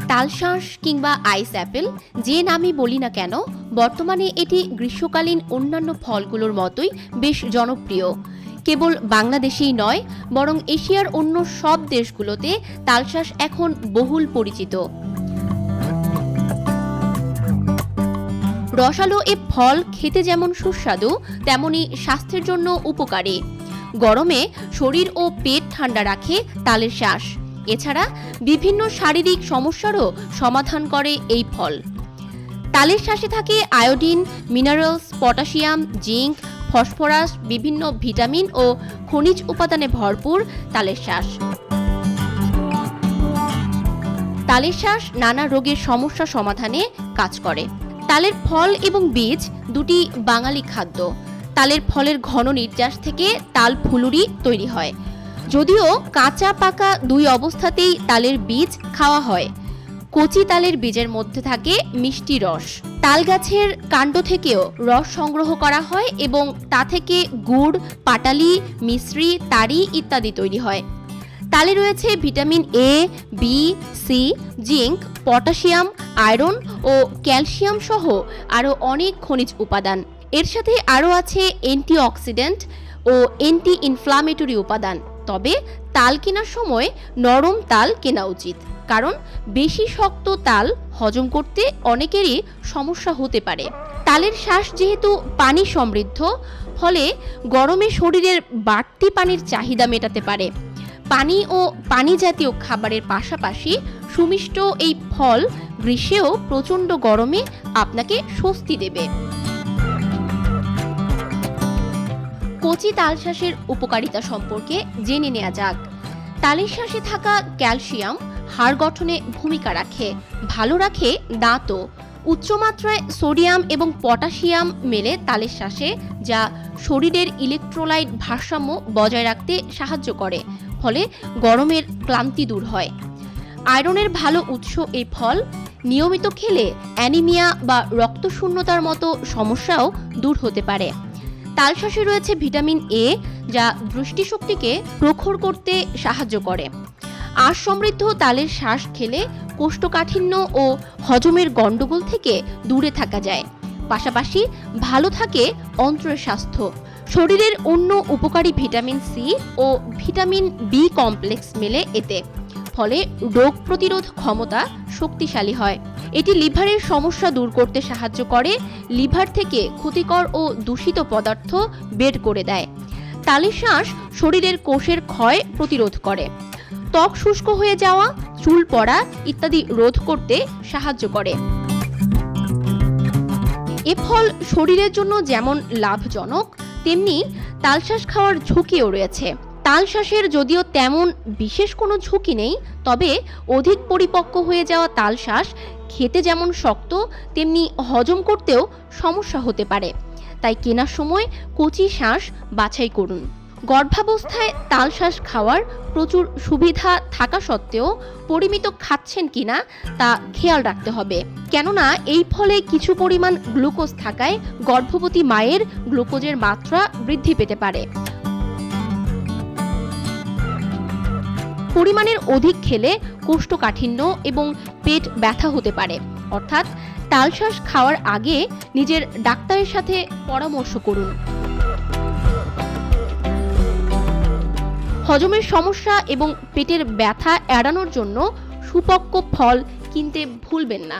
তালশাঁস কিংবা আইস অ্যাপেল যে নামই বলি না কেন, বর্তমানে এটি গ্রীষ্মকালীন অন্যান্য ফলগুলোর মতোই বেশ জনপ্রিয়। কেবল বাংলাদেশেই নয়, বরং এশিয়ার অন্য সব দেশগুলোতে তালশাঁস এখন বহুল পরিচিত। রসালো এ ফল খেতে যেমন সুস্বাদু, তেমনি স্বাস্থ্যের জন্য উপকারী। গরমে শরীর ও পেট ঠান্ডা রাখে তালের শাঁস। এছাড়া বিভিন্ন শারীরিক সমস্যারও সমাধান করে এই ফল। তালের শাঁসে থাকে iodine, minerals, potassium, zinc, phosphorus, বিভিন্ন ভিটামিন ও খনিজ উপাদানে ভরপুর তালের শাঁস। তালের শাঁস নানা রোগের সমস্যা সমাধানে কাজ করে। তালের ফল এবং বীজ দুটি বাঙালি খাদ্য। তালের ফলের ঘন নির্যাস থেকে তাল ফুলুরি তৈরি হয়। যদিও কাঁচা পাকা দুই অবস্থাতেই তালের বীজ খাওয়া হয়। কচি তালের বীজের মধ্যে থাকে মিষ্টি রস। তাল গাছের কাণ্ড থেকেও রস সংগ্রহ করা হয় এবং তা থেকে গুড়, পাটালি, মিশ্রি, তাড়ি ইত্যাদি তৈরি হয়। তালে রয়েছে vitamin A, B, C, zinc, potassium, iron ও ক্যালসিয়াম সহ আরও অনেক খনিজ উপাদান। এর সাথে আরও আছে অ্যান্টিঅক্সিডেন্ট ও অ্যান্টি ইনফ্লামেটরি উপাদান। তবে তাল কেনার সময় নরম তাল কেনা উচিত, কারণ বেশি শক্ত তাল হজম করতে অনেকেরই সমস্যা হতে পারে। তালের শাঁস যেহেতু পানি সমৃদ্ধ, ফলে গরমে শরীরের বাড়তি পানির চাহিদা মেটাতে পারে। পানি ও পানি জাতীয় খাবারের পাশাপাশি সুমিষ্ট এই ফল গ্রীষ্মেও প্রচণ্ড গরমে আপনাকে স্বস্তি দেবে। কচি তালশাঁসের উপকারিতা সম্পর্কে জেনে নেওয়া যাক। তালের শাঁসে থাকা ক্যালসিয়াম হাড় গঠনে ভূমিকা রাখে, ভালো রাখে দাঁতও। উচ্চমাত্রায় সোডিয়াম এবং পটাশিয়াম মেলে তালের শাঁসে, যা শরীরের ইলেকট্রোলাইট ভারসাম্য বজায় রাখতে সাহায্য করে, ফলে গরমের ক্লান্তি দূর হয়। আয়রনের ভালো উৎস এই ফল। নিয়মিত খেলে অ্যানিমিয়া বা রক্তশূন্যতার মতো সমস্যাও দূর হতে পারে। তালশাঁসে রয়েছে ভিটামিন এ, যা দৃষ্টিশক্তিকে প্রখর করতে সাহায্য করে। আঁশ সমৃদ্ধ তালের শাঁস খেলে কোষ্ঠকাঠিন্য ও হজমের গণ্ডগোল থেকে দূরে থাকা যায়। পাশাপাশি ভালো থাকে অন্ত্রের স্বাস্থ্য। শরীরের অন্য উপকারী ভিটামিন সি ও ভিটামিন বি কমপ্লেক্স মেলে এতে, ফলে রোগ প্রতিরোধ ক্ষমতা শক্তিশালী হয়। এটি লিভারের সমস্যা দূর করতে সাহায্য করে, লিভার থেকে ক্ষতিকর ও দূষিত পদার্থ বের করে দেয়। তালের শাঁস শরীরের কোষের ক্ষয় প্রতিরোধ করে, ত্বক শুষ্ক হয়ে যাওয়া, চুল পড়া ইত্যাদি রোধ করতে সাহায্য করে। এ ফল শরীরের জন্য যেমন লাভজনক, তেমনি তালশাঁস খাওয়ার ঝুঁকিও রয়েছে। তালশাঁসের যদিও তেমন বিশেষ কোনো ঝুঁকি নেই, তবে অধিক পরিপক্ক হয়ে যাওয়া তালশাঁস খেতে যেমন শক্ত, তেমনি হজম করতেও সমস্যা হতে পারে। তাই কেনার সময় কচি শাঁস বাছাই করুন। গর্ভাবস্থায় তালশাঁস খাওয়ার প্রচুর সুবিধা থাকা সত্ত্বেও পরিমিত খাচ্ছেন কিনা তা খেয়াল রাখতে হবে, কেননা এই ফলে কিছু পরিমাণ গ্লুকোজ থাকায় গর্ভবতী মায়ের গ্লুকোজের মাত্রা বৃদ্ধি পেতে পারে। পরিমাণের অধিক খেলে কোষ্ঠকাঠিন্য এবং পেট ব্যথা হতে পারে। অর্থাৎ তালশাঁস খাওয়ার আগে নিজের ডাক্তারের সাথে পরামর্শ করুন। হজমের সমস্যা এবং পেটের ব্যথা এড়ানোর জন্য সুপক্ব ফল কিনতে ভুলবেন না।